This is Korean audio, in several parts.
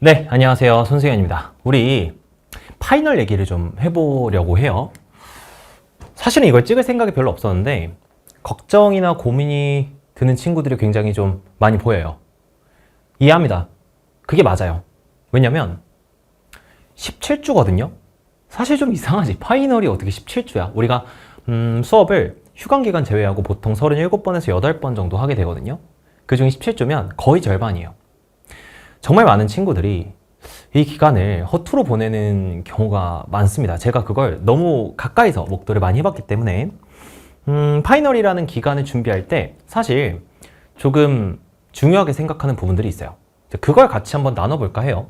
네, 안녕하세요. 손승현입니다. 우리 파이널 얘기를 좀 해보려고 해요. 사실은 이걸 찍을 생각이 별로 없었는데 걱정이나 고민이 드는 친구들이 굉장히 좀 많이 보여요. 이해합니다. 그게 맞아요. 왜냐면 17주거든요? 사실 좀 이상하지. 파이널이 어떻게 17주야? 우리가 수업을 휴강기간 제외하고 보통 37번에서 8번 정도 하게 되거든요. 그중에 17주면 거의 절반이에요. 정말 많은 친구들이 이 기간을 허투루 보내는 경우가 많습니다. 제가 그걸 너무 가까이서 목도를 많이 해봤기 때문에 파이널이라는 기간을 준비할 때 사실 조금 중요하게 생각하는 부분들이 있어요. 그걸 같이 한번 나눠볼까 해요.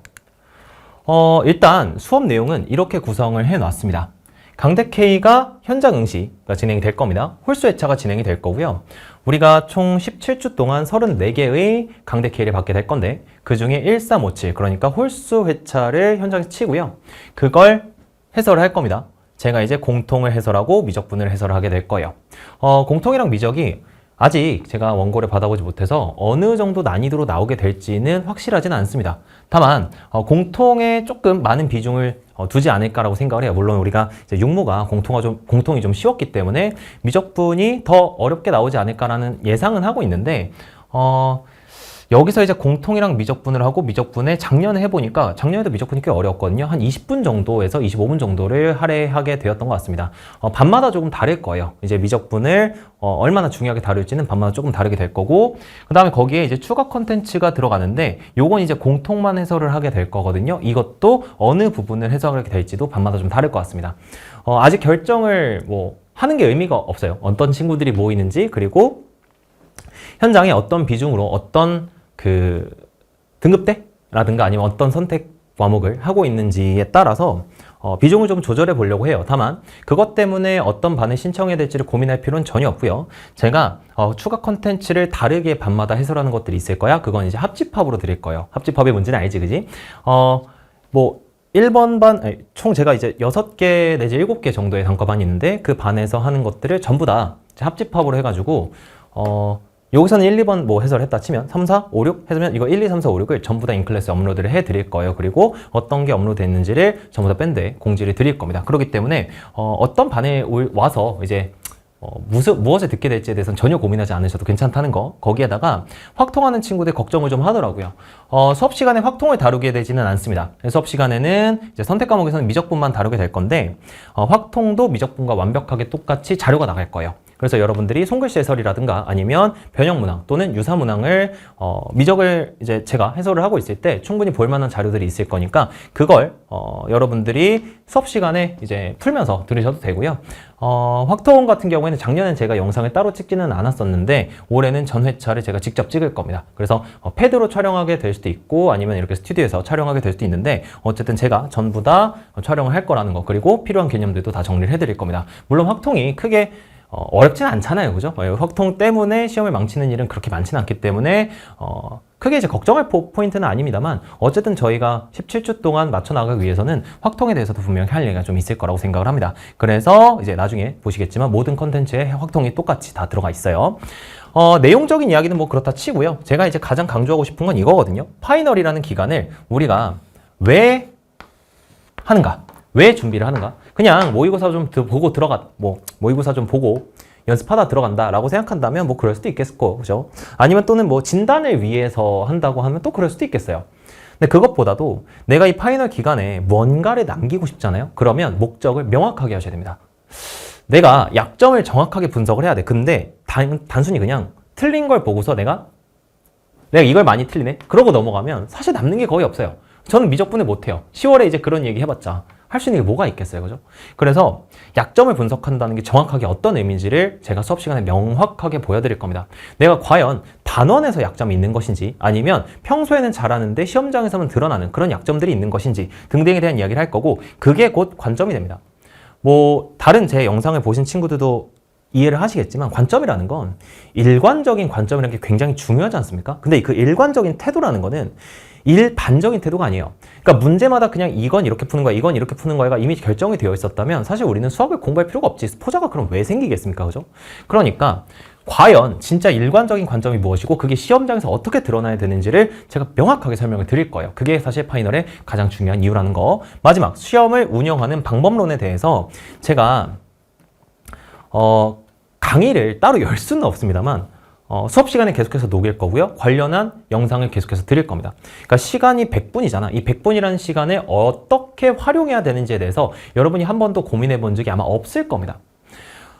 일단 수업 내용은 이렇게 구성을 해놨습니다. 강대 K가 현장 응시가 진행이 될 겁니다. 홀수 회차가 진행이 될 거고요. 우리가 총 17주 동안 34개의 강대 K를 받게 될 건데 그 중에 1357, 그러니까 홀수 회차를 현장에서 치고요. 그걸 해설을 할 겁니다. 제가 이제 공통을 해설하고 미적분을 해설하게 될 거예요. 공통이랑 미적이 아직 제가 원고를 받아보지 못해서 어느 정도 난이도로 나오게 될지는 확실하진 않습니다. 다만 공통에 조금 많은 비중을 두지 않을까라고 생각을 해요. 물론 우리가 이제 육모가 공통이 좀 쉬웠기 때문에 미적분이 더 어렵게 나오지 않을까라는 예상은 하고 있는데 여기서 이제 공통이랑 미적분을 하고 미적분에 작년에 해보니까 작년에도 미적분이 꽤 어려웠거든요. 한 20분 정도에서 25분 정도를 할애하게 되었던 것 같습니다. 반마다 조금 다를 거예요. 이제 미적분을 얼마나 중요하게 다룰지는 반마다 조금 다르게 될 거고, 그 다음에 거기에 이제 추가 컨텐츠가 들어가는데 요건 이제 공통만 해설을 하게 될 거거든요. 이것도 어느 부분을 해설하게 될지도 반마다 좀 다를 것 같습니다. 아직 결정을 하는 게 의미가 없어요. 어떤 친구들이 모이는지, 그리고 현장에 어떤 비중으로 어떤 등급대라든가 아니면 어떤 선택 과목을 하고 있는지에 따라서 비중을 좀 조절해 보려고 해요. 다만 그것 때문에 어떤 반을 신청해야 될지를 고민할 필요는 전혀 없고요. 제가 추가 컨텐츠를 다르게 반마다 해설하는 것들이 있을 거야. 그건 이제 합집합으로 드릴 거예요. 합집합의 문제는 알지, 그지? 1번 반, 총 제가 이제 6개 내지 7개 정도의 단과반이 있는데 그 반에서 하는 것들을 전부 다 합집합으로 해가지고 여기서는 1, 2번 해설했다 치면 3, 4, 5, 6 해서면 이거 1, 2, 3, 4, 5, 6을 전부 다 인클래스에 업로드를 해드릴 거예요. 그리고 어떤 게 업로드됐는지를 전부 다 밴드에 공지를 드릴 겁니다. 그렇기 때문에 어떤 반에 와서 이제 무엇을 듣게 될지에 대해서는 전혀 고민하지 않으셔도 괜찮다는 거. 거기에다가 확통하는 친구들 걱정을 좀 하더라고요. 수업 시간에 확통을 다루게 되지는 않습니다. 수업 시간에는 이제 선택 과목에서는 미적분만 다루게 될 건데 확통도 미적분과 완벽하게 똑같이 자료가 나갈 거예요. 그래서 여러분들이 손글씨 해설이라든가 아니면 변형문항 또는 유사문항을 미적을 이제 제가 해설을 하고 있을 때 충분히 볼만한 자료들이 있을 거니까 그걸 여러분들이 수업 시간에 이제 풀면서 들으셔도 되고요. 확통 같은 경우에는 작년엔 제가 영상을 따로 찍지는 않았었는데 올해는 전 회차를 제가 직접 찍을 겁니다. 그래서 패드로 촬영하게 될 수도 있고 아니면 이렇게 스튜디오에서 촬영하게 될 수도 있는데 어쨌든 제가 전부 다 촬영을 할 거라는 거, 그리고 필요한 개념들도 다 정리를 해드릴 겁니다. 물론 확통이 크게 어렵진 않잖아요, 그죠? 확통 때문에 시험을 망치는 일은 그렇게 많지는 않기 때문에 크게 이제 걱정할 포인트는 아닙니다만 어쨌든 저희가 17주 동안 맞춰 나가기 위해서는 확통에 대해서도 분명히 할 얘기가 좀 있을 거라고 생각을 합니다. 그래서 이제 나중에 보시겠지만 모든 컨텐츠에 확통이 똑같이 다 들어가 있어요. 내용적인 이야기는 그렇다 치고요. 제가 이제 가장 강조하고 싶은 건 이거거든요. 파이널이라는 기간을 우리가 왜 하는가? 왜 준비를 하는가? 그냥 모의고사 좀 보고 모의고사 좀 보고 연습하다 들어간다 라고 생각한다면 그럴 수도 있겠고, 그죠? 아니면 또는 진단을 위해서 한다고 하면 또 그럴 수도 있겠어요. 근데 그것보다도 내가 이 파이널 기간에 뭔가를 남기고 싶잖아요? 그러면 목적을 명확하게 하셔야 됩니다. 내가 약점을 정확하게 분석을 해야 돼. 근데 단순히 그냥 틀린 걸 보고서 내가 이걸 많이 틀리네? 그러고 넘어가면 사실 남는 게 거의 없어요. 저는 미적분을 못해요. 10월에 이제 그런 얘기 해봤자 할 수 있는 게 뭐가 있겠어요, 그죠? 그래서 약점을 분석한다는 게 정확하게 어떤 의미인지를 제가 수업 시간에 명확하게 보여드릴 겁니다. 내가 과연 단원에서 약점이 있는 것인지 아니면 평소에는 잘하는데 시험장에서만 드러나는 그런 약점들이 있는 것인지 등등에 대한 이야기를 할 거고, 그게 곧 관점이 됩니다. 다른 제 영상을 보신 친구들도 이해를 하시겠지만 관점이라는 건 일관적인 관점이라는 게 굉장히 중요하지 않습니까? 근데 그 일관적인 태도라는 거는 일반적인 태도가 아니에요. 그러니까 문제마다 그냥 이건 이렇게 푸는 거야, 이건 이렇게 푸는 거야가 이미 결정이 되어 있었다면 사실 우리는 수학을 공부할 필요가 없지. 포자가 그럼 왜 생기겠습니까? 그죠? 그러니까 과연 진짜 일관적인 관점이 무엇이고 그게 시험장에서 어떻게 드러나야 되는지를 제가 명확하게 설명을 드릴 거예요. 그게 사실 파이널의 가장 중요한 이유라는 거. 마지막 시험을 운영하는 방법론에 대해서 제가 강의를 따로 열 수는 없습니다만 수업 시간에 계속해서 녹일 거고요. 관련한 영상을 계속해서 드릴 겁니다. 그러니까 시간이 100분이잖아. 이 100분이라는 시간을 어떻게 활용해야 되는지에 대해서 여러분이 한 번도 고민해 본 적이 아마 없을 겁니다.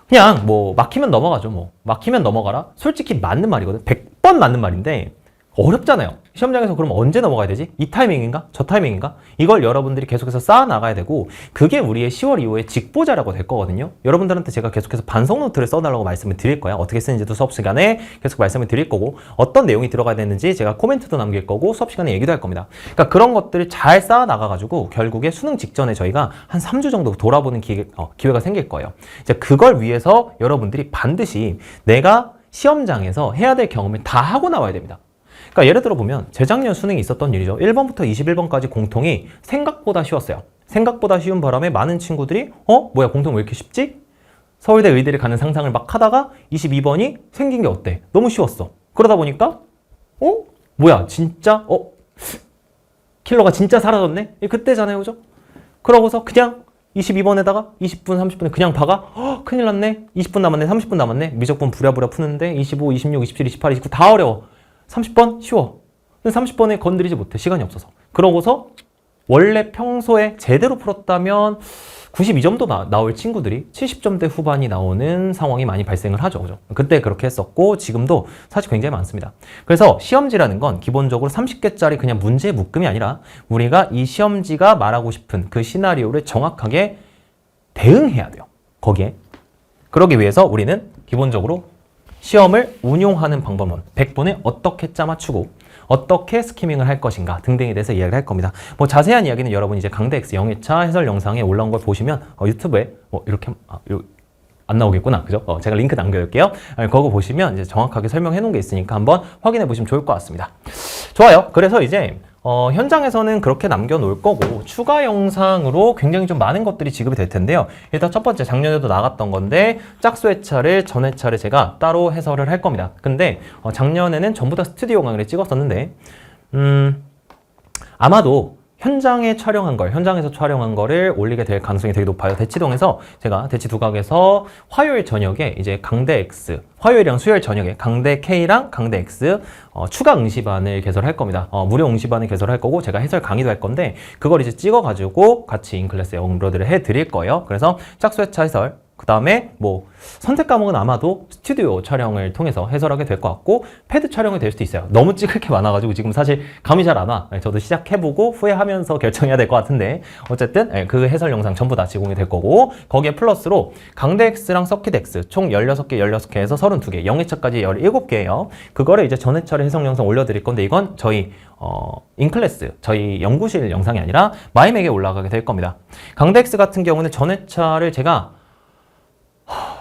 그냥 뭐 막히면 넘어가죠. 뭐 막히면 넘어가라. 솔직히 맞는 말이거든. 100번 맞는 말인데 어렵잖아요. 시험장에서 그럼 언제 넘어가야 되지? 이 타이밍인가? 저 타이밍인가? 이걸 여러분들이 계속해서 쌓아 나가야 되고 그게 우리의 10월 이후에 직보자라고 될 거거든요. 여러분들한테 제가 계속해서 반성 노트를 써달라고 말씀을 드릴 거야. 어떻게 쓰는지도 수업 시간에 계속 말씀을 드릴 거고 어떤 내용이 들어가야 되는지 제가 코멘트도 남길 거고 수업 시간에 얘기도 할 겁니다. 그러니까 그런 것들을 잘 쌓아 나가가지고 결국에 수능 직전에 저희가 한 3주 정도 돌아보는 기회가 생길 거예요. 이제 그걸 위해서 여러분들이 반드시 내가 시험장에서 해야 될 경험을 다 하고 나와야 됩니다. 그러니까 예를 들어 보면 재작년 수능이 있었던 일이죠. 1번부터 21번까지 공통이 생각보다 쉬웠어요. 생각보다 쉬운 바람에 많은 친구들이 뭐야 공통 왜 이렇게 쉽지? 서울대 의대를 가는 상상을 막 하다가 22번이 생긴 게 어때? 너무 쉬웠어. 그러다 보니까 뭐야 진짜 킬러가 진짜 사라졌네? 그때잖아요. 그죠? 그러고서 그냥 22번에다가 20분, 30분에 그냥 박아? 큰일 났네. 20분 남았네. 30분 남았네. 미적분 부랴부랴 푸는데 25, 26, 27, 28, 29 다 어려워. 30번 쉬워. 근데 30번에 건드리지 못해. 시간이 없어서. 그러고서 원래 평소에 제대로 풀었다면 92점도 나올 친구들이 70점대 후반이 나오는 상황이 많이 발생을 하죠. 그죠? 그때 그렇게 했었고 지금도 사실 굉장히 많습니다. 그래서 시험지라는 건 기본적으로 30개짜리 그냥 문제 묶음이 아니라 우리가 이 시험지가 말하고 싶은 그 시나리오를 정확하게 대응해야 돼요. 거기에. 그러기 위해서 우리는 기본적으로 시험을 운용하는 방법론, 100분에 어떻게 짜맞추고 어떻게 스키밍을 할 것인가 등등에 대해서 이야기를 할 겁니다. 뭐 자세한 이야기는 여러분 이제 강대X 영예차 해설 영상에 올라온 걸 보시면 유튜브에 이렇게 안 나오겠구나. 그죠? 제가 링크 남겨둘게요. 그거 보시면 이제 정확하게 설명해 놓은 게 있으니까 한번 확인해 보시면 좋을 것 같습니다. 좋아요. 그래서 이제 현장에서는 그렇게 남겨놓을 거고 추가 영상으로 굉장히 좀 많은 것들이 지급이 될 텐데요. 일단 첫 번째 작년에도 나갔던 건데 짝수 회차를 전 회차를 제가 따로 해설을 할 겁니다. 근데 작년에는 전부 다 스튜디오 강의를 찍었었는데 아마도 현장에서 촬영한 거를 올리게 될 가능성이 되게 높아요. 대치동에서 제가 대치 두각에서 화요일 저녁에 이제 강대 X, 화요일이랑 수요일 저녁에 강대 K랑 강대 X 추가 응시반을 개설할 겁니다. 무료 응시반을 개설할 거고 제가 해설 강의도 할 건데 그걸 이제 찍어가지고 같이 인클래스에 업로드를 해드릴 거예요. 그래서 짝수 회차 해설 그 다음에 뭐 선택 과목은 아마도 스튜디오 촬영을 통해서 해설하게 될 것 같고 패드 촬영이 될 수도 있어요. 너무 찍을 게 많아가지고 지금 사실 감이 잘 안 와. 저도 시작해보고 후회하면서 결정해야 될 것 같은데 어쨌든 그 해설 영상 전부 다 제공이 될 거고 거기에 플러스로 강대X랑 서킷X 총 16개에서 32개 0회차까지 17개예요. 그거를 이제 전회차를 해설 영상 올려드릴 건데 이건 저희 인클래스 저희 연구실 영상이 아니라 마이맥에 올라가게 될 겁니다. 강대X 같은 경우는 전회차를 제가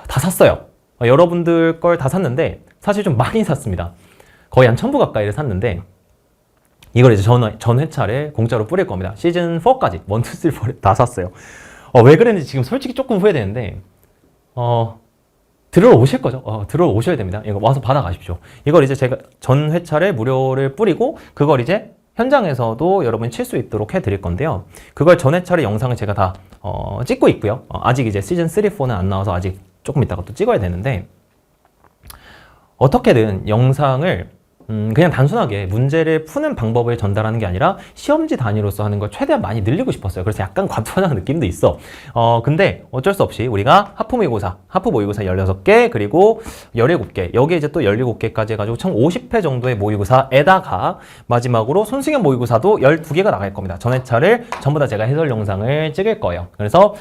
다 샀어요. 여러분들 걸 다 샀는데 사실 좀 많이 샀습니다. 거의 한 1000부 가까이를 샀는데 이걸 이제 전 회차를 공짜로 뿌릴 겁니다. 시즌 4까지 1, 2, 3, 4를 다 샀어요. 왜 그랬는지 지금 솔직히 조금 후회되는데 들어 오실 거죠? 들어 오셔야 됩니다. 이거 와서 받아가십시오. 이걸 이제 제가 전 회차를 무료를 뿌리고 그걸 이제 현장에서도 여러분이 칠 수 있도록 해드릴 건데요. 그걸 전 회차를 영상을 제가 다 찍고 있고요. 아직 이제 시즌 3, 4는 안 나와서 아직 조금 이따가 또 찍어야 되는데 어떻게든 영상을 그냥 단순하게 문제를 푸는 방법을 전달하는 게 아니라 시험지 단위로서 하는 걸 최대한 많이 늘리고 싶었어요. 그래서 약간 과투하는 느낌도 있어. 근데 어쩔 수 없이 우리가 하프 모의고사 16개 그리고 17개 여기에 이제 또 17개까지 해가지고 총 50회 정도의 모의고사에다가 마지막으로 손승연 모의고사도 12개가 나갈 겁니다. 전회차를 전부 다 제가 해설 영상을 찍을 거예요. 그래서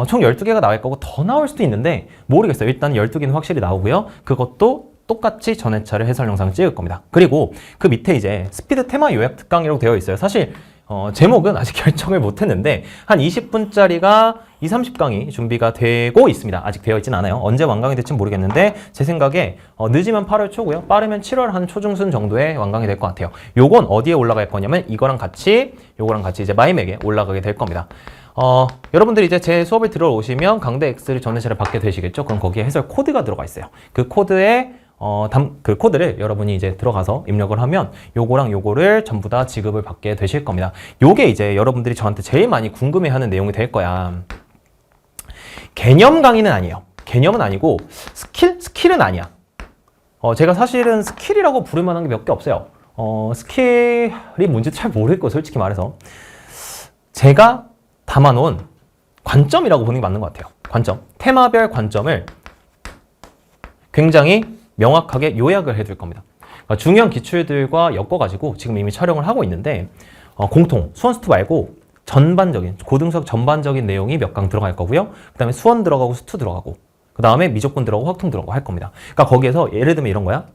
총 12개가 나갈 거고 더 나올 수도 있는데 모르겠어요. 일단 12개는 확실히 나오고요. 그것도 똑같이 전회차를 해설 영상을 찍을 겁니다. 그리고 그 밑에 이제 스피드 테마 요약 특강이라고 되어 있어요. 사실 제목은 아직 결정을 못했는데 한 20분짜리가 2, 30강이 준비가 되고 있습니다. 아직 되어 있진 않아요. 언제 완강이 될지 모르겠는데 제 생각에 늦으면 8월 초고요. 빠르면 7월 한 초중순 정도에 완강이 될 것 같아요. 요건 어디에 올라갈 거냐면 요거랑 같이 이제 마이맥에 올라가게 될 겁니다. 여러분들이 이제 제 수업을 들어오시면 강대 X를 전회차를 받게 되시겠죠? 그럼 거기에 해설 코드가 들어가 있어요. 그 코드에 그 코드를 여러분이 이제 들어가서 입력을 하면 요거랑 요거를 전부 다 지급을 받게 되실 겁니다. 요게 이제 여러분들이 저한테 제일 많이 궁금해하는 내용이 될 거야. 개념 강의는 아니에요. 개념은 아니고 스킬은 아니야. 제가 사실은 스킬이라고 부를 만한 게 몇 개 없어요. 스킬이 뭔지 잘 모르겠고, 솔직히 말해서. 제가 담아놓은 관점이라고 보는 게 맞는 것 같아요. 관점. 테마별 관점을 굉장히 명확하게 요약을 해둘 겁니다. 그러니까 중요한 기출들과 엮어가지고 지금 이미 촬영을 하고 있는데, 공통, 수원 수투 말고 전반적인, 고등수학 전반적인 내용이 몇 강 들어갈 거고요. 그 다음에 수원 들어가고 수투 들어가고, 그 다음에 미적분 들어가고 확통 들어가고 할 겁니다. 그러니까 거기에서 예를 들면 이런 거야.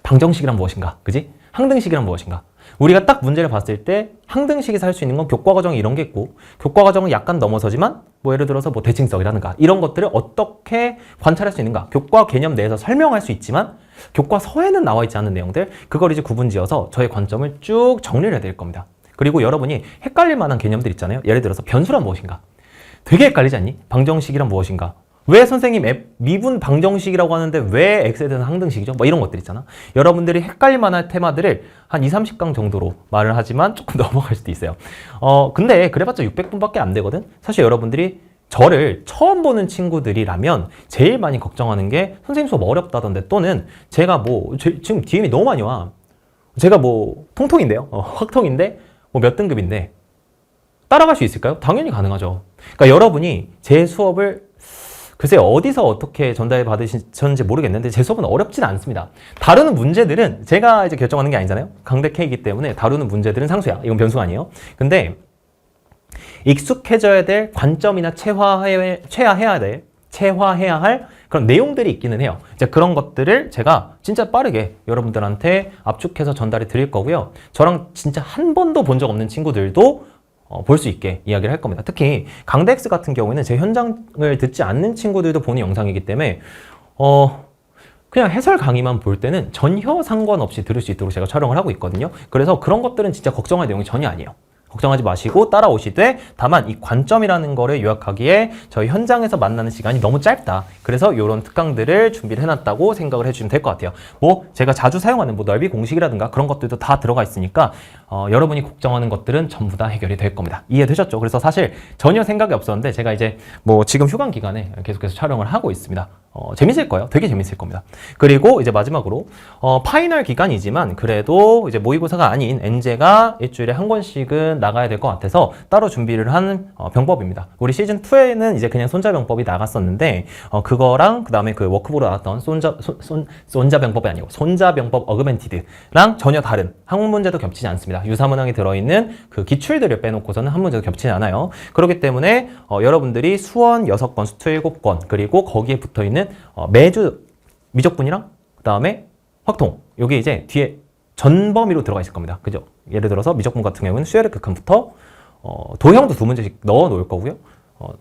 방정식이란 무엇인가? 그지? 항등식이란 무엇인가? 우리가 딱 문제를 봤을 때 항등식에서 할 수 있는 건 교과과정이 이런 게 있고, 교과과정은 약간 넘어서지만 뭐 예를 들어서 뭐 대칭성이라든가 이런 것들을 어떻게 관찰할 수 있는가? 교과 개념 내에서 설명할 수 있지만 교과서에는 나와 있지 않은 내용들, 그걸 이제 구분지어서 저의 관점을 쭉 정리를 해드릴 겁니다. 그리고 여러분이 헷갈릴 만한 개념들 있잖아요. 예를 들어서 변수란 무엇인가? 되게 헷갈리지 않니? 방정식이란 무엇인가? 왜 선생님 미분 방정식이라고 하는데 왜 x에 대해서 항등식이죠? 뭐 이런 것들 있잖아. 여러분들이 헷갈릴 만한 테마들을 한 2, 30강 정도로 말을 하지만 조금 넘어갈 수도 있어요. 근데 그래봤자 600분밖에 안 되거든? 사실 여러분들이 저를 처음 보는 친구들이라면 제일 많이 걱정하는 게 선생님 수업 어렵다던데, 또는 제가 지금 DM이 너무 많이 와. 제가 통통인데요? 확통인데 뭐 몇 등급인데 따라갈 수 있을까요? 당연히 가능하죠. 그러니까 여러분이 제 수업을 글쎄 어디서 어떻게 전달 받으셨는지 모르겠는데 제 수업은 어렵진 않습니다. 다루는 문제들은 제가 이제 결정하는 게 아니잖아요. 강대 K이기 때문에 다루는 문제들은 상수야. 이건 변수가 아니에요. 근데 익숙해져야 될 관점이나 체화해야 할 그런 내용들이 있기는 해요. 이제 그런 것들을 제가 진짜 빠르게 여러분들한테 압축해서 전달해 드릴 거고요. 저랑 진짜 한 번도 본 적 없는 친구들도 볼 수 있게 이야기를 할 겁니다. 특히 강대X 같은 경우에는 제 현장을 듣지 않는 친구들도 보는 영상이기 때문에 그냥 해설 강의만 볼 때는 전혀 상관없이 들을 수 있도록 제가 촬영을 하고 있거든요. 그래서 그런 것들은 진짜 걱정할 내용이 전혀 아니에요. 걱정하지 마시고 따라오시되, 다만 이 관점이라는 거를 요약하기에 저희 현장에서 만나는 시간이 너무 짧다. 그래서 이런 특강들을 준비를 해놨다고 생각을 해주시면 될 것 같아요. 제가 자주 사용하는 넓이 공식이라든가 그런 것들도 다 들어가 있으니까 여러분이 걱정하는 것들은 전부 다 해결이 될 겁니다. 이해되셨죠? 그래서 사실 전혀 생각이 없었는데 제가 이제 지금 휴강 기간에 계속해서 촬영을 하고 있습니다. 재밌을 거예요. 되게 재밌을 겁니다. 그리고 이제 마지막으로 파이널 기간이지만 그래도 이제 모의고사가 아닌 엔제가 일주일에 한 권씩은 나가야 될 것 같아서 따로 준비를 한 병법입니다. 우리 시즌 2에는 이제 그냥 손자병법이 나갔었는데 그거랑 그 다음에 그 워크북으로 나왔던 손자병법이 아니고 손자병법 어그멘티드랑 전혀 다른 한 문제도 겹치지 않습니다. 유사문항이 들어있는 그 기출들을 빼놓고서는 한 문제도 겹치지 않아요. 그렇기 때문에 여러분들이 수원 6권, 수투 7권, 그리고 거기에 붙어있는 매주 미적분이랑 그 다음에 확통, 요게 이제 뒤에 전범위로 들어가 있을 겁니다. 그죠? 예를 들어서 미적분 같은 경우는 슈에르 극한부터 도형도 2문제씩 넣어 놓을 거고요.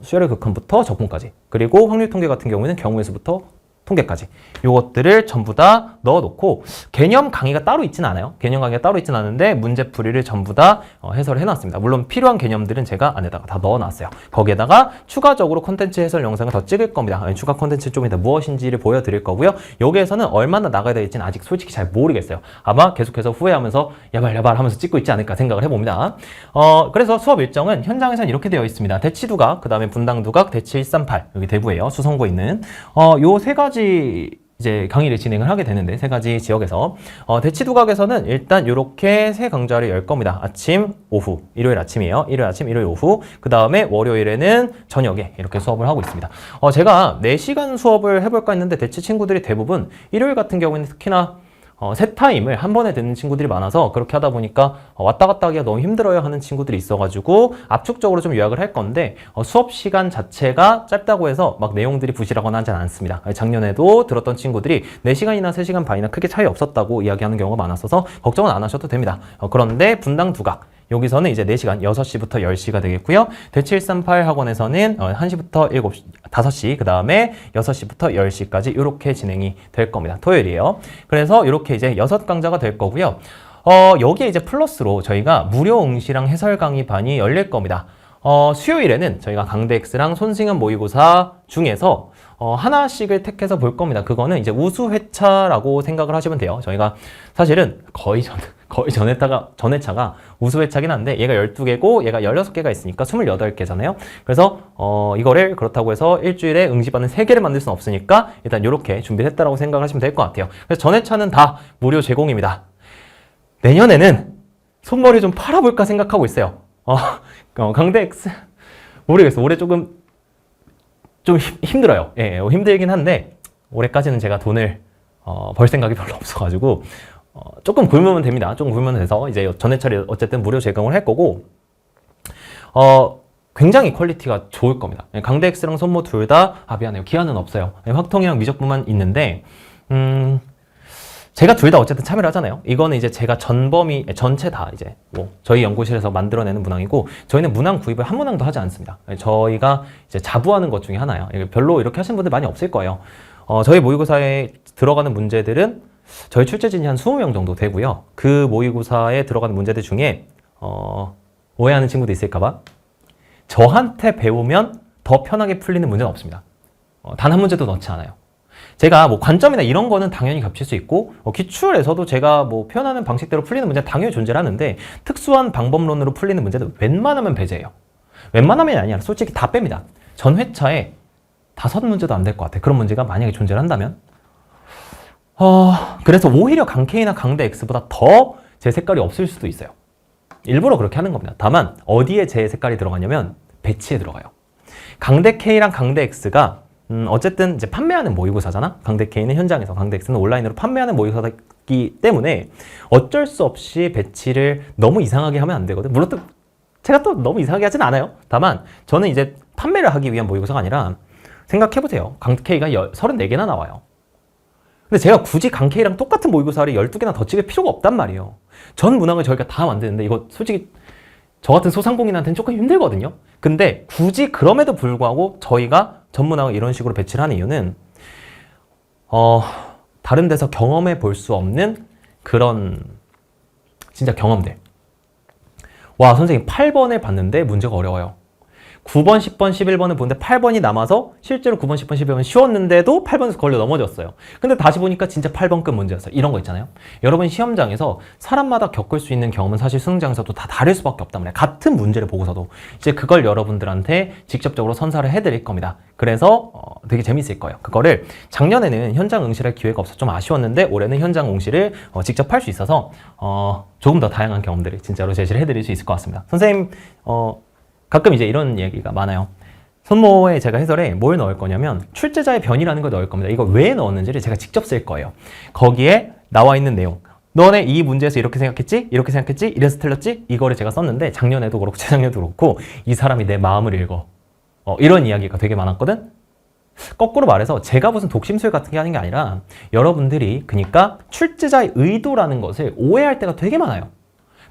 슈에르 극한부터 적분까지, 그리고 확률 통계 같은 경우에는 경우의 수부터 통계까지 요것들을 전부 다 넣어놓고, 개념 강의가 따로 있지는 않아요. 개념 강의가 따로 있지는 않은데 문제풀이를 전부 다 해설을 해놨습니다. 물론 필요한 개념들은 제가 안에다가 다 넣어놨어요. 거기에다가 추가적으로 콘텐츠 해설 영상을 더 찍을 겁니다. 추가 콘텐츠 좀 이따 무엇인지를 보여드릴 거고요. 여기에서는 얼마나 나가야 될지는 아직 솔직히 잘 모르겠어요. 아마 계속해서 후회하면서 야발야발 하면서 찍고 있지 않을까 생각을 해봅니다. 그래서 수업 일정은 현장에서는 이렇게 되어 있습니다. 대치두각, 그 다음에 분당두각, 대치 138, 여기 대구예요. 수성구에 있는 요 세 가지 이제 강의를 진행을 하게 되는데, 세 가지 지역에서 대치두각에서는 일단 이렇게 세 강좌를 열 겁니다. 아침, 오후, 일요일 아침이에요. 일요일 아침, 일요일 오후. 그 다음에 월요일에는 저녁에 이렇게 수업을 하고 있습니다. 제가 4시간 수업을 해볼까 했는데 대치 친구들이 대부분 일요일 같은 경우에는 특히나 세 타임을 한 번에 듣는 친구들이 많아서 그렇게 하다 보니까 왔다 갔다 하기가 너무 힘들어요 하는 친구들이 있어가지고 압축적으로 좀 요약을 할 건데, 수업 시간 자체가 짧다고 해서 막 내용들이 부실하거나 하진 않습니다. 작년에도 들었던 친구들이 4시간이나 3시간 반이나 크게 차이 없었다고 이야기하는 경우가 많았어서 걱정은 안 하셔도 됩니다. 그런데 분당 두각, 여기서는 이제 4시간, 6시부터 10시가 되겠고요. 대치 138 학원에서는 1시부터 7시, 5시, 그 다음에 6시부터 10시까지 이렇게 진행이 될 겁니다. 토요일이에요. 그래서 이렇게 이제 6강좌가 될 거고요. 여기에 이제 플러스로 저희가 무료 응시랑 해설 강의 반이 열릴 겁니다. 수요일에는 저희가 강대X랑 손승연 모의고사 중에서 하나씩을 택해서 볼 겁니다. 그거는 이제 우수회차라고 생각을 하시면 돼요. 저희가 사실은 거의 전회차가 우수회차긴 한데 얘가 12개고 얘가 16개가 있으니까 28개잖아요. 그래서 이거를 그렇다고 해서 일주일에 응시반을 3개를 만들 수는 없으니까 일단 이렇게 준비했다라고 생각하시면 될 것 같아요. 그래서 전회차는 다 무료 제공입니다. 내년에는 손머리 좀 팔아볼까 생각하고 있어요. 강대 X 모르겠어요. 올해 좀 힘들어요. 예, 힘들긴 한데 올해까지는 제가 돈을 벌 생각이 별로 없어가지고 조금 굶으면 됩니다. 조금 굶으면 돼서 이제 전회차를 어쨌든 무료 제공을 할 거고 굉장히 퀄리티가 좋을 겁니다. 강대 X랑 손모 둘 다 미안해요. 기한은 없어요. 확통이랑 미적분만 있는데 제가 둘 다 어쨌든 참여를 하잖아요. 이거는 이제 제가 전체 다 이제 뭐 저희 연구실에서 만들어내는 문항이고 저희는 문항 구입을 한 문항도 하지 않습니다. 저희가 이제 자부하는 것 중에 하나예요. 별로 이렇게 하시는 분들 많이 없을 거예요. 저희 모의고사에 들어가는 문제들은 저희 출제진이 한 20명 정도 되고요. 그 모의고사에 들어가는 문제들 중에 오해하는 친구도 있을까봐 저한테 배우면 더 편하게 풀리는 문제는 없습니다. 단 한 문제도 넣지 않아요. 제가 뭐 관점이나 이런 거는 당연히 겹칠 수 있고 기출에서도 제가 뭐 표현하는 방식대로 풀리는 문제는 당연히 존재를 하는데 특수한 방법론으로 풀리는 문제는 웬만하면 배제해요. 웬만하면이 아니라 솔직히 다 뺍니다. 전 회차에 5문제도 안 될 것 같아요. 그런 문제가 만약에 존재를 한다면 그래서 오히려 강K나 강대 X보다 더 제 색깔이 없을 수도 있어요. 일부러 그렇게 하는 겁니다. 다만 어디에 제 색깔이 들어가냐면 배치에 들어가요. 강대 K랑 강대 X가 어쨌든 이제 판매하는 모의고사잖아. 강대 K는 현장에서, 강대 X는 온라인으로 판매하는 모의고사이기 때문에 어쩔 수 없이 배치를 너무 이상하게 하면 안 되거든. 물론 또 제가 또 너무 이상하게 하진 않아요. 다만 저는 이제 판매를 하기 위한 모의고사가 아니라 생각해보세요. 강 K가 34개나 나와요. 근데 제가 굳이 강 K랑 똑같은 모의고사를 12개나 더 찍을 필요가 없단 말이에요. 전 문항을 저희가 다 만드는데 이거 솔직히 저 같은 소상공인한테는 조금 힘들거든요. 근데 굳이 그럼에도 불구하고 저희가 전문학을 이런 식으로 배치를 하는 이유는 다른 데서 경험해 볼 수 없는 그런 진짜 경험들. 와, 선생님 8번을 봤는데 문제가 어려워요. 9번, 10번, 11번을 보는데 8번이 남아서 실제로 9번, 10번, 11번 쉬웠는데도 8번에서 걸려 넘어졌어요. 근데 다시 보니까 진짜 8번급 문제였어요. 이런 거 있잖아요. 여러분 시험장에서 사람마다 겪을 수 있는 경험은 사실 수능장에서도 다 다를 수밖에 없단 말이에요. 같은 문제를 보고서도. 이제 그걸 여러분들한테 직접적으로 선사를 해드릴 겁니다. 그래서 되게 재밌을 거예요. 그거를 작년에는 현장 응시할 기회가 없어서 좀 아쉬웠는데 올해는 현장 응시를 직접 할 수 있어서 조금 더 다양한 경험들을 진짜로 제시를 해드릴 수 있을 것 같습니다. 선생님 가끔 이제 이런 얘기가 많아요. 손모에 제가 해설에 뭘 넣을 거냐면 출제자의 변이라는 걸 넣을 겁니다. 이거 왜 넣었는지를 제가 직접 쓸 거예요. 거기에 나와 있는 내용. 너네 이 문제에서 이렇게 생각했지? 이렇게 생각했지? 이래서 틀렸지? 이거를 제가 썼는데 작년에도 그렇고 재작년에도 그렇고 이 사람이 내 마음을 읽어. 이런 이야기가 되게 많았거든? 거꾸로 말해서 제가 무슨 독심술 같은 게 하는 게 아니라 여러분들이 그러니까 출제자의 의도라는 것을 오해할 때가 되게 많아요.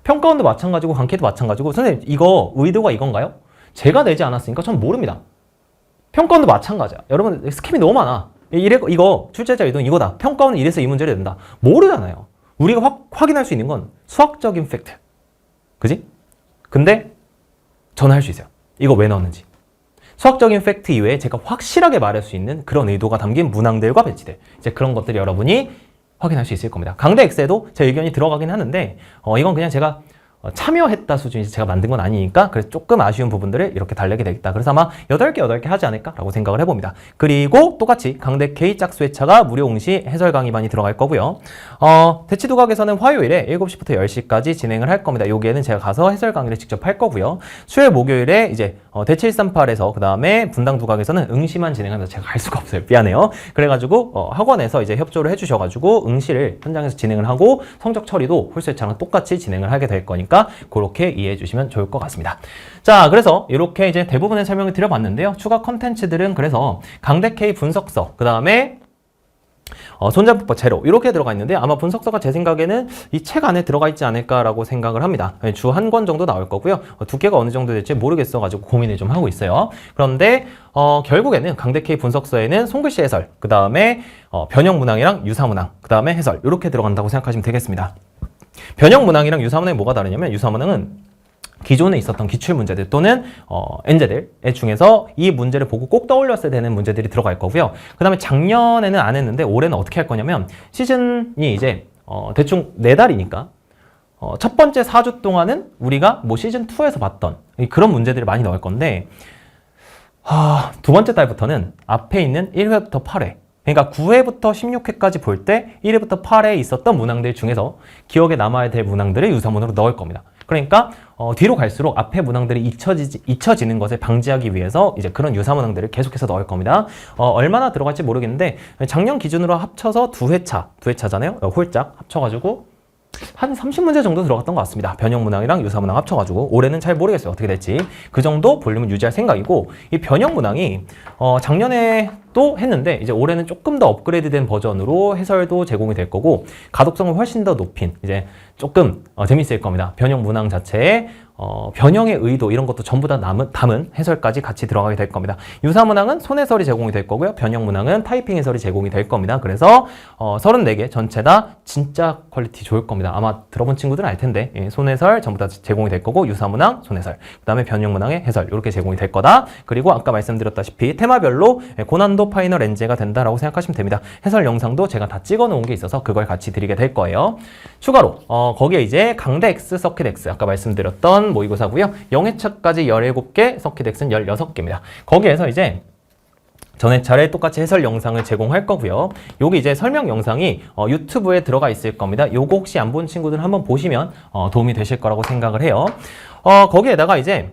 평가원도 마찬가지고 강캐도 마찬가지고 선생님 이거 의도가 이건가요? 제가 내지 않았으니까 전 모릅니다. 평가원도 마찬가지야. 여러분 스캠이 너무 많아. 이거 출제자 의도는 이거다. 평가원은 이래서 이 문제를 낸다. 모르잖아요. 우리가 확인할 수 있는 건 수학적인 팩트. 그지? 근데 저는 할 수 있어요. 이거 왜 넣었는지. 수학적인 팩트 이외에 제가 확실하게 말할 수 있는 그런 의도가 담긴 문항들과 배치들. 이제 그런 것들 여러분이 확인할 수 있을 겁니다. 강대 X에도 제 의견이 들어가긴 하는데 이건 그냥 제가 참여했다 수준이지 제가 만든 건 아니니까 그래서 조금 아쉬운 부분들을 이렇게 달래게 되겠다. 그래서 아마 8개 하지 않을까라고 생각을 해봅니다. 그리고 똑같이 강대 K 짝수회차가 무료 응시 해설 강의반이 들어갈 거고요. 대치도각에서는 화요일에 7시부터 10시까지 진행을 할 겁니다. 여기에는 제가 가서 해설 강의를 직접 할 거고요. 수요일 목요일에 이제 대치 138에서 그 다음에 분당도각에서는 응시만 진행하면서 제가 갈 수가 없어요. 미안해요. 그래가지고 학원에서 이제 협조를 해주셔가지고 응시를 현장에서 진행을 하고 성적 처리도 홀수회차랑 똑같이 진행을 하게 될 거니까 그렇게 이해해 주시면 좋을 것 같습니다. 자, 그래서 이렇게 이제 대부분의 설명을 드려봤는데요. 추가 컨텐츠들은 그래서 강대 K 분석서, 그 다음에 손자분법 제로 이렇게 들어가 있는데 아마 분석서가 제 생각에는 이 책 안에 들어가 있지 않을까라고 생각을 합니다. 주 한 권 정도 나올 거고요. 두께가 어느 정도 될지 모르겠어가지고 고민을 좀 하고 있어요. 그런데 결국에는 강대 K 분석서에는 손글씨 해설, 그 다음에 변형 문항이랑 유사 문항, 그 다음에 해설 이렇게 들어간다고 생각하시면 되겠습니다. 변형 문항이랑 유사 문항이 뭐가 다르냐면 유사 문항은 기존에 있었던 기출문제들 또는 엔제들 중에서 이 문제를 보고 꼭 떠올렸어야 되는 문제들이 들어갈 거고요. 그 다음에 작년에는 안 했는데 올해는 어떻게 할 거냐면 시즌이 이제 대충 4달이니까 첫 번째 4주 동안은 우리가 뭐 시즌2에서 봤던 그런 문제들을 많이 넣을 건데 두 번째 달부터는 앞에 있는 1회부터 8회 그러니까 9회부터 16회까지 볼 때 1회부터 8회에 있었던 문항들 중에서 기억에 남아야 될 문항들을 유사문으로 넣을 겁니다. 그러니까 뒤로 갈수록 앞에 문항들이 잊혀지는 것을 방지하기 위해서 이제 그런 유사 문항들을 계속해서 넣을 겁니다. 얼마나 들어갈지 모르겠는데 작년 기준으로 합쳐서 2회차잖아요. 홀짝 합쳐가지고 한 30문제 정도 들어갔던 것 같습니다. 변형 문항이랑 유사 문항 합쳐가지고 올해는 잘 모르겠어요. 어떻게 될지. 그 정도 볼륨을 유지할 생각이고 이 변형 문항이 작년에 또 했는데 이제 올해는 조금 더 업그레이드된 버전으로 해설도 제공이 될 거고 가독성을 훨씬 더 높인 이제 조금 재밌을 겁니다. 변형 문항 자체에 변형의 의도 이런 것도 전부 다 담은 해설까지 같이 들어가게 될 겁니다. 유사 문항은 손해설이 제공이 될 거고요. 변형 문항은 타이핑 해설이 제공이 될 겁니다. 그래서 34개 전체 다 진짜 퀄리티 좋을 겁니다. 아마 들어본 친구들은 알 텐데 손해설 전부 다 제공이 될 거고 유사 문항, 손해설, 그 다음에 변형 문항의 해설 이렇게 제공이 될 거다. 그리고 아까 말씀드렸다시피 테마별로 고난도 파이널 엔제가 된다라고 생각하시면 됩니다. 해설 영상도 제가 다 찍어 놓은 게 있어서 그걸 같이 드리게 될 거예요. 추가로 거기에 이제 강대 X, 서킷 X 아까 말씀드렸던 모의고사고요. 0회차까지 17개, 서킷 X는 16개입니다. 거기에서 이제 전회차를 똑같이 해설 영상을 제공할 거고요. 여기 이제 설명 영상이 유튜브에 들어가 있을 겁니다. 요거 혹시 안 본 친구들 한번 보시면 도움이 되실 거라고 생각을 해요. 거기에다가 이제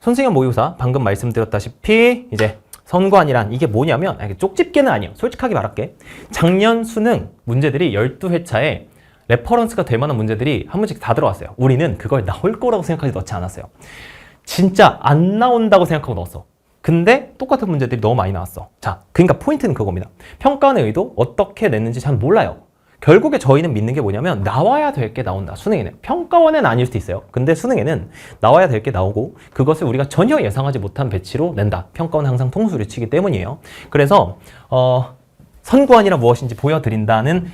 손승연 모의고사 방금 말씀드렸다시피 이제 선관이란 이게 뭐냐면 쪽집게는 아니에요. 솔직하게 말할게. 작년 수능 문제들이 12회차에 레퍼런스가 될 만한 문제들이 한 문제씩 다 들어왔어요. 우리는 그걸 나올 거라고 생각하지 넣지 않았어요. 진짜 안 나온다고 생각하고 넣었어. 근데 똑같은 문제들이 너무 많이 나왔어. 자, 그러니까 포인트는 그겁니다. 평가원의 의도 어떻게 냈는지 잘 몰라요. 결국에 저희는 믿는 게 뭐냐면 나와야 될 게 나온다. 수능에는. 평가원은 아닐 수도 있어요. 근데 수능에는 나와야 될 게 나오고 그것을 우리가 전혀 예상하지 못한 배치로 낸다. 평가원은 항상 통수를 치기 때문이에요. 그래서 선구안이란 무엇인지 보여드린다는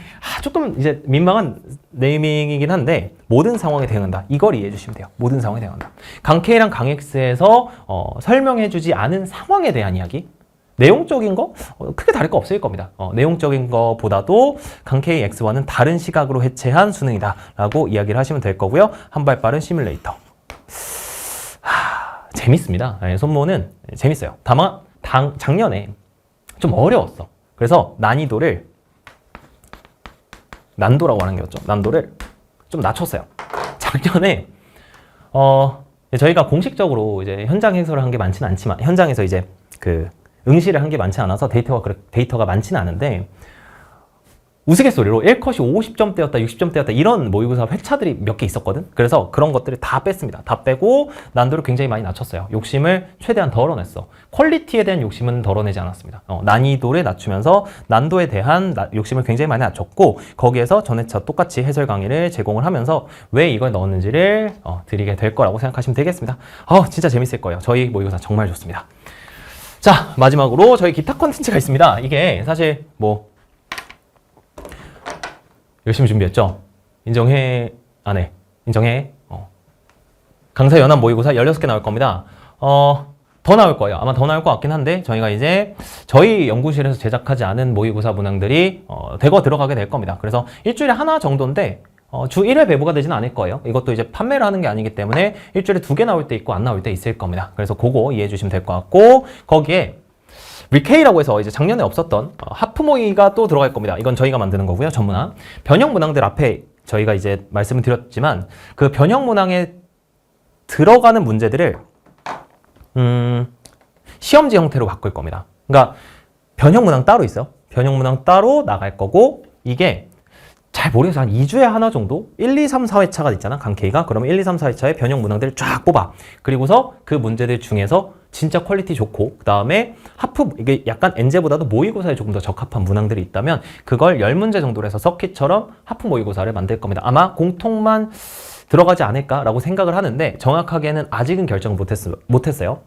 조금 이제 민망한 네이밍이긴 한데 모든 상황에 대응한다. 이걸 이해해 주시면 돼요. 모든 상황에 대응한다. 강K랑 강X에서 설명해주지 않은 상황에 대한 이야기 내용적인 거 크게 다를 거 없을 겁니다. 내용적인 거보다도 강K X와는 다른 시각으로 해체한 수능이다 라고 이야기를 하시면 될 거고요. 한 발 빠른 시뮬레이터 재밌습니다. 손모는 재밌어요. 다만 작년에 좀 어려웠어. 그래서 난도라고 하는 게 었죠. 난도를 좀 낮췄어요. 작년에 저희가 공식적으로 이제 현장 해설을 한 게 많지는 않지만 현장에서 이제 그 응시를 한 게 많지 않아서 데이터가 많지는 않은데 우스갯소리로 1컷이 50점대였다, 60점대였다 이런 모의고사 회차들이 몇 개 있었거든. 그래서 그런 것들을 다 뺐습니다. 다 빼고 난도를 굉장히 많이 낮췄어요. 욕심을 최대한 덜어냈어. 퀄리티에 대한 욕심은 덜어내지 않았습니다. 난이도를 낮추면서 난도에 대한 욕심을 굉장히 많이 낮췄고 거기에서 전회차 똑같이 해설 강의를 제공을 하면서 왜 이걸 넣었는지를 드리게 될 거라고 생각하시면 되겠습니다. 진짜 재밌을 거예요. 저희 모의고사 정말 좋습니다. 자, 마지막으로 저희 기타 컨텐츠가 있습니다. 이게 사실 열심히 준비했죠. 인정해. 강사 연합 모의고사 16개 나올 겁니다. 더 나올 거예요. 아마 더 나올 것 같긴 한데 저희가 이제 저희 연구실에서 제작하지 않은 모의고사 문항들이 대거 들어가게 될 겁니다. 그래서 일주일에 하나 정도인데 주 1회 배부가 되지는 않을 거예요. 이것도 이제 판매를 하는 게 아니기 때문에 일주일에 2개 나올 때 있고 안 나올 때 있을 겁니다. 그래서 그거 이해해 주시면 될 것 같고 거기에 리케이라고 해서 이제 작년에 없었던 하프 모의가 또 들어갈 겁니다. 이건 저희가 만드는 거고요. 전문항. 변형 문항들 앞에 저희가 이제 말씀을 드렸지만 그 변형 문항에 들어가는 문제들을 시험지 형태로 바꿀 겁니다. 그러니까 변형 문항 따로 있어요. 변형 문항 따로 나갈 거고 이게 잘 모르겠어요. 한 2주에 하나 정도? 1, 2, 3, 4회차가 있잖아. 강K가. 그러면 1, 2, 3, 4회차에 변형 문항들을 쫙 뽑아. 그리고서 그 문제들 중에서 진짜 퀄리티 좋고 그 다음에 이게 약간 엔제보다도 모의고사에 조금 더 적합한 문항들이 있다면 그걸 10문제 정도로 해서 서킷처럼 하프 모의고사를 만들 겁니다. 아마 공통만 들어가지 않을까라고 생각을 하는데 정확하게는 아직은 결정을 못했어요.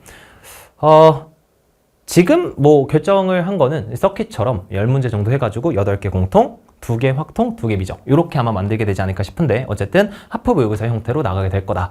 지금 결정을 한 거는 서킷처럼 10문제 정도 해가지고 8개 공통, 2개 확통, 2개 미적 이렇게 아마 만들게 되지 않을까 싶은데 어쨌든 하프 모의고사 형태로 나가게 될 거다.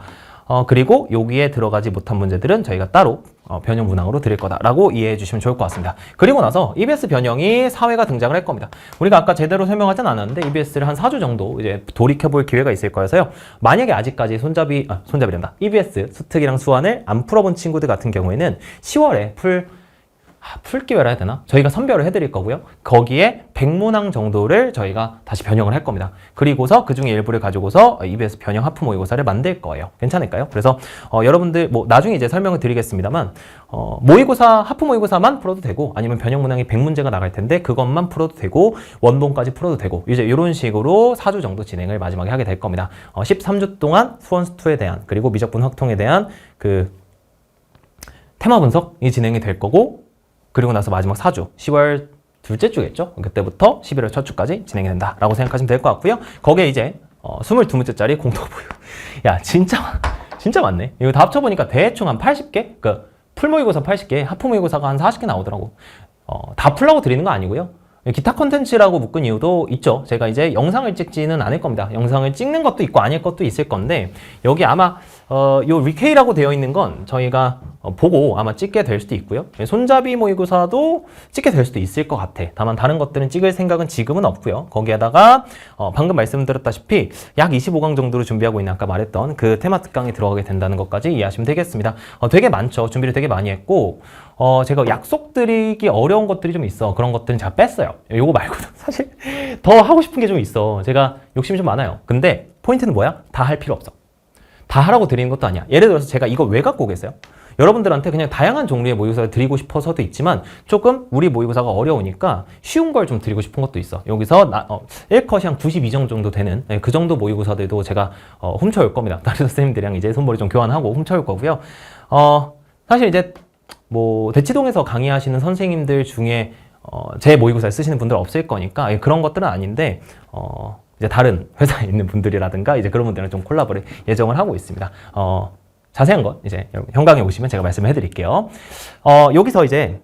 그리고 여기에 들어가지 못한 문제들은 저희가 따로 변형 문항으로 드릴 거다라고 이해해 주시면 좋을 것 같습니다. 그리고 나서 EBS 변형이 4회가 등장을 할 겁니다. 우리가 아까 제대로 설명하진 않았는데 EBS를 한 4주 정도 이제 돌이켜볼 기회가 있을 거여서요. 만약에 아직까지 손잡이란다. EBS 수특이랑 수완을 안 풀어본 친구들 같은 경우에는 10월에 풀 기회라 해야 되나? 저희가 선별을 해드릴 거고요. 거기에 100문항 정도를 저희가 다시 변형을 할 겁니다. 그리고서 그 중에 일부를 가지고서 EBS 변형 하프 모의고사를 만들 거예요. 괜찮을까요? 그래서 여러분들 뭐 나중에 이제 설명을 드리겠습니다만 모의고사 하프 모의고사만 풀어도 되고 아니면 변형 문항이 100문제가 나갈 텐데 그것만 풀어도 되고 원본까지 풀어도 되고 이제 이런 식으로 4주 정도 진행을 마지막에 하게 될 겁니다. 13주 동안 수원수2에 대한 그리고 미적분 확통에 대한 그 테마 분석이 진행이 될 거고 그리고 나서 마지막 4주, 10월 둘째 주겠죠? 그때부터 11월 첫 주까지 진행이 된다라고 생각하시면 될 것 같고요. 거기에 이제 22문제짜리 공통보유. 야, 진짜 많네. 이거 다 합쳐보니까 대충 한 80개? 그러니까 풀모의고사 80개, 하프모의고사가 한 40개 나오더라고. 다 풀라고 드리는 거 아니고요. 기타 콘텐츠라고 묶은 이유도 있죠. 제가 이제 영상을 찍지는 않을 겁니다. 영상을 찍는 것도 있고 아닐 것도 있을 건데 여기 아마 요 리케이라고 되어 있는 건 저희가 보고 아마 찍게 될 수도 있고요. 손잡이 모의고사도 찍게 될 수도 있을 것 같아. 다만 다른 것들은 찍을 생각은 지금은 없고요. 거기에다가 방금 말씀드렸다시피 약 25강 정도로 준비하고 있는 아까 말했던 그 테마 특강이 들어가게 된다는 것까지 이해하시면 되겠습니다. 되게 많죠. 준비를 되게 많이 했고 제가 약속드리기 어려운 것들이 좀 있어. 그런 것들은 제가 뺐어요. 요거 말고도 사실 더 하고 싶은 게 좀 있어. 제가 욕심이 좀 많아요. 근데 포인트는 뭐야? 다 할 필요 없어. 다 하라고 드리는 것도 아니야. 예를 들어서 제가 이거 왜 갖고 오겠어요? 여러분들한테 그냥 다양한 종류의 모의고사를 드리고 싶어서도 있지만 조금 우리 모의고사가 어려우니까 쉬운 걸 좀 드리고 싶은 것도 있어. 여기서 1컷이 한 92점 정도 되는 그 정도 모의고사들도 제가 훔쳐올 겁니다. 다른 선생님들이랑 이제 손머리 좀 교환하고 훔쳐올 거고요. 사실 이제 뭐 대치동에서 강의하시는 선생님들 중에 제 모의고사를 쓰시는 분들 없을 거니까 그런 것들은 아닌데 이제 다른 회사에 있는 분들이라든가 이제 그런 분들은 좀 콜라보를 예정을 하고 있습니다. 자세한 건 이제 여러분 현강에 오시면 제가 말씀을 해드릴게요. 여기서 이제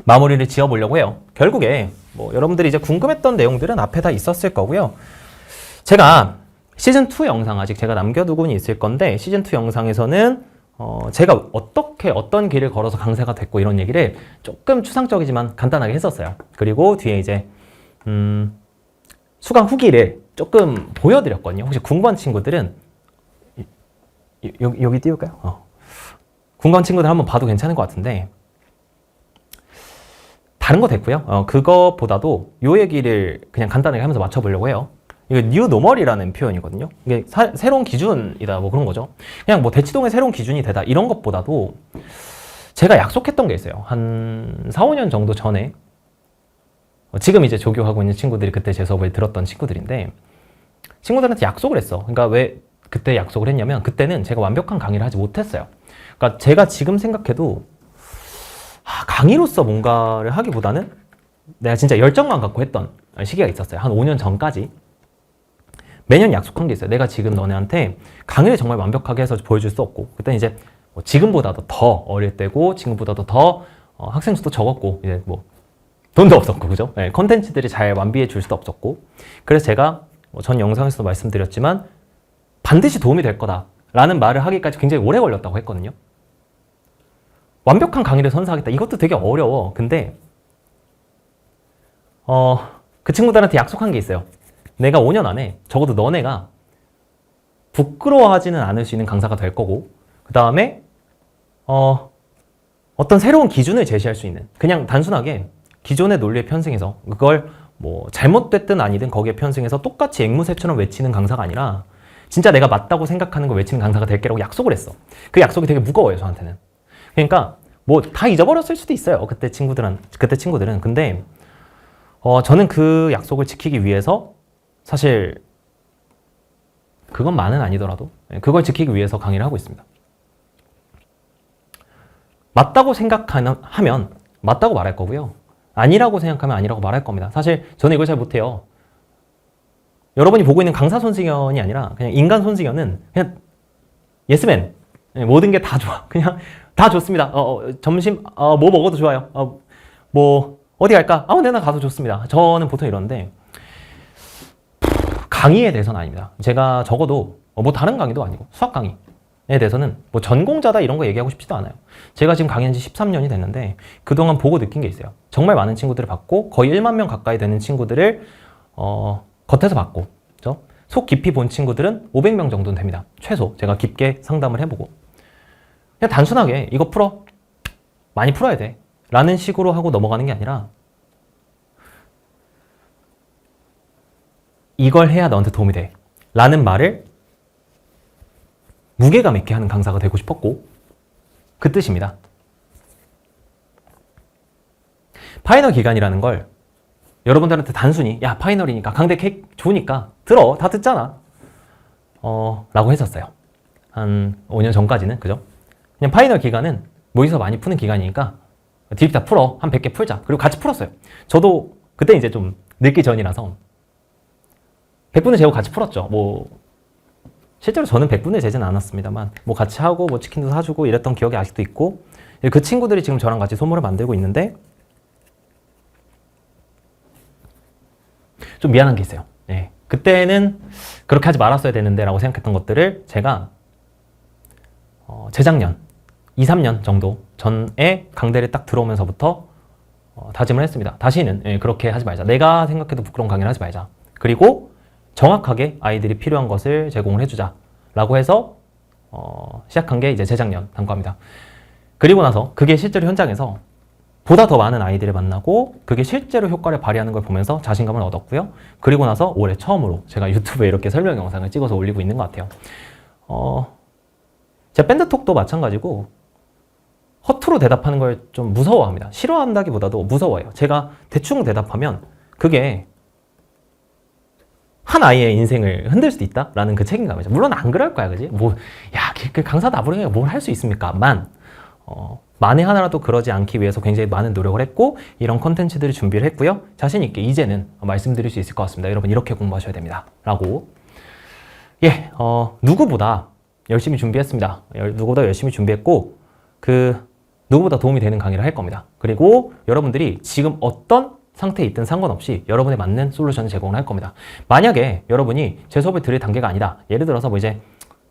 마무리를 지어보려고 해요. 결국에 뭐 여러분들이 이제 궁금했던 내용들은 앞에 다 있었을 거고요. 제가 시즌2 영상 아직 제가 남겨두고는 있을 건데 시즌2 영상에서는 제가 어떤 길을 걸어서 강사가 됐고 이런 얘기를 조금 추상적이지만 간단하게 했었어요. 그리고 뒤에 이제 수강 후기를 조금 보여드렸거든요. 혹시 궁금한 친구들은 여기 띄울까요? 궁금한 친구들 한번 봐도 괜찮을 것 같은데 다른 거 됐고요. 그거보다도 요 얘기를 그냥 간단하게 하면서 맞춰보려고 해요. 이거 뉴 노멀이라는 표현이거든요. 이게 새로운 기준이다 뭐 그런 거죠. 그냥 뭐 대치동의 새로운 기준이 되다 이런 것보다도 제가 약속했던 게 있어요. 한 4, 5년 정도 전에 지금 이제 조교하고 있는 친구들이 그때 제 수업을 들었던 친구들인데 친구들한테 약속을 했어. 그러니까 왜 그때 약속을 했냐면 그때는 제가 완벽한 강의를 하지 못했어요. 그러니까 제가 지금 생각해도 강의로서 뭔가를 하기보다는 내가 진짜 열정만 갖고 했던 시기가 있었어요. 한 5년 전까지. 매년 약속한 게 있어요. 내가 지금 너네한테 강의를 정말 완벽하게 해서 보여줄 수 없고 그때는 이제 뭐 지금보다도 더 어릴 때고 지금보다도 더 학생 수도 적었고 이제 뭐 돈도 없었고 그죠? 네, 컨텐츠들이 잘 완비해 줄 수도 없었고 그래서 제가 전 영상에서도 말씀드렸지만 반드시 도움이 될 거다 라는 말을 하기까지 굉장히 오래 걸렸다고 했거든요. 완벽한 강의를 선사하겠다 이것도 되게 어려워. 근데 그 친구들한테 약속한 게 있어요. 내가 5년 안에 적어도 너네가 부끄러워하지는 않을 수 있는 강사가 될 거고 그 다음에 어떤 새로운 기준을 제시할 수 있는 그냥 단순하게 기존의 논리에 편승해서 그걸 뭐 잘못됐든 아니든 거기에 편승해서 똑같이 앵무새처럼 외치는 강사가 아니라 진짜 내가 맞다고 생각하는 걸 외치는 강사가 될 거라고 약속을 했어. 그 약속이 되게 무거워요 저한테는. 그러니까 뭐 다 잊어버렸을 수도 있어요 그때 친구들은. 근데 저는 그 약속을 지키기 위해서 사실 그것만은 아니더라도 그걸 지키기 위해서 강의를 하고 있습니다. 맞다고 생각하면 맞다고 말할 거고요. 아니라고 생각하면 아니라고 말할 겁니다. 사실 저는 이걸 잘 못해요. 여러분이 보고 있는 강사 손승연이 아니라 그냥 인간 손승연은 그냥 예스맨. 모든 게 다 좋아. 그냥 다 좋습니다. 점심 뭐 먹어도 좋아요. 뭐 어디 갈까? 내가 가도 좋습니다. 저는 보통 이런데 강의에 대해서는 아닙니다. 제가 적어도 뭐 다른 강의도 아니고 수학 강의 대해서는 뭐 전공자다 이런 거 얘기하고 싶지도 않아요. 제가 지금 강의한 지 13년이 됐는데 그동안 보고 느낀 게 있어요. 정말 많은 친구들을 봤고 거의 1만 명 가까이 되는 친구들을 겉에서 봤고 그죠? 속 깊이 본 친구들은 500명 정도는 됩니다. 최소 제가 깊게 상담을 해보고 그냥 단순하게 이거 풀어 많이 풀어야 돼 라는 식으로 하고 넘어가는 게 아니라 이걸 해야 너한테 도움이 돼 라는 말을 무게감 있게 하는 강사가 되고 싶었고 그 뜻입니다. 파이널 기간이라는 걸 여러분들한테 단순히 야 파이널이니까 강대 케이크 좋으니까 들어 다 듣잖아 라고 했었어요. 한 5년 전까지는 그죠? 그냥 파이널 기간은 모의서 많이 푸는 기간이니까 DBT 다 풀어 한 100개 풀자 그리고 같이 풀었어요. 저도 그때 이제 좀 늙기 전이라서 100분을 재고 같이 풀었죠. 뭐 실제로 저는 100분을 재지는 않았습니다만 뭐 같이 하고 뭐 치킨도 사주고 이랬던 기억이 아직도 있고 그 친구들이 지금 저랑 같이 소모를 만들고 있는데 좀 미안한 게 있어요. 예. 그때는 그렇게 하지 말았어야 되는데 라고 생각했던 것들을 제가 재작년 2, 3년 정도 전에 강대를 딱 들어오면서부터 다짐을 했습니다. 다시는 그렇게 하지 말자. 내가 생각해도 부끄러운 강의를 하지 말자. 그리고 정확하게 아이들이 필요한 것을 제공을 해주자 라고 해서 시작한 게 이제 재작년 단과입니다. 그리고 나서 그게 실제로 현장에서 보다 더 많은 아이들을 만나고 그게 실제로 효과를 발휘하는 걸 보면서 자신감을 얻었고요. 그리고 나서 올해 처음으로 제가 유튜브에 이렇게 설명 영상을 찍어서 올리고 있는 것 같아요. 제 밴드톡도 마찬가지고 허투루 대답하는 걸 좀 무서워합니다. 싫어한다기보다도 무서워해요. 제가 대충 대답하면 그게 한 아이의 인생을 흔들 수도 있다라는 그 책임감이죠. 물론 안 그럴 거야, 그지? 뭐, 야, 강사 나부랭이가 뭘 할 수 있습니까? 만에 하나라도 그러지 않기 위해서 굉장히 많은 노력을 했고 이런 컨텐츠들을 준비를 했고요. 자신 있게 이제는 말씀드릴 수 있을 것 같습니다. 여러분 이렇게 공부하셔야 됩니다. 라고 누구보다 열심히 준비했습니다. 누구보다 열심히 준비했고 누구보다 도움이 되는 강의를 할 겁니다. 그리고 여러분들이 지금 어떤 상태에 있든 상관없이 여러분에 맞는 솔루션을 제공을 할 겁니다. 만약에 여러분이 제 수업을 들을 단계가 아니다. 예를 들어서 뭐 이제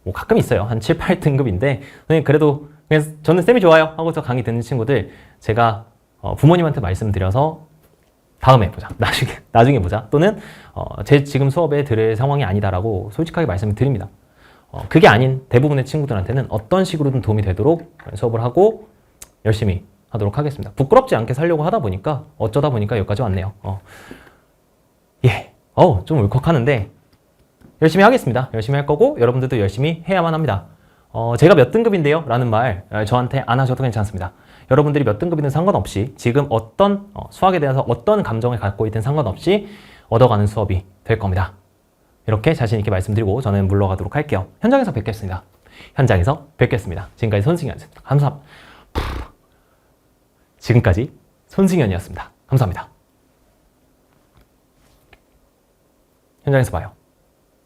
뭐 가끔 있어요. 한 7, 8등급인데 그래도 그냥 저는 쌤이 좋아요 하고서 강의 듣는 친구들 제가 부모님한테 말씀드려서 다음에 보자. 나중에 보자. 또는 제 지금 수업에 들을 상황이 아니다라고 솔직하게 말씀을 드립니다. 그게 아닌 대부분의 친구들한테는 어떤 식으로든 도움이 되도록 수업을 하고 열심히 하도록 하겠습니다. 부끄럽지 않게 살려고 하다 보니까 어쩌다 보니까 여기까지 왔네요. 좀 울컥하는데 열심히 하겠습니다. 열심히 할 거고 여러분들도 열심히 해야만 합니다. 제가 몇 등급인데요? 라는 말 저한테 안 하셔도 괜찮습니다. 여러분들이 몇 등급이든 상관없이 지금 어떤 수학에 대해서 어떤 감정을 갖고 있든 상관없이 얻어가는 수업이 될 겁니다. 이렇게 자신 있게 말씀드리고 저는 물러가도록 할게요. 현장에서 뵙겠습니다. 지금까지 손승현이었습니다. 감사합니다. 지금까지 손승현이었습니다. 감사합니다. 현장에서 봐요.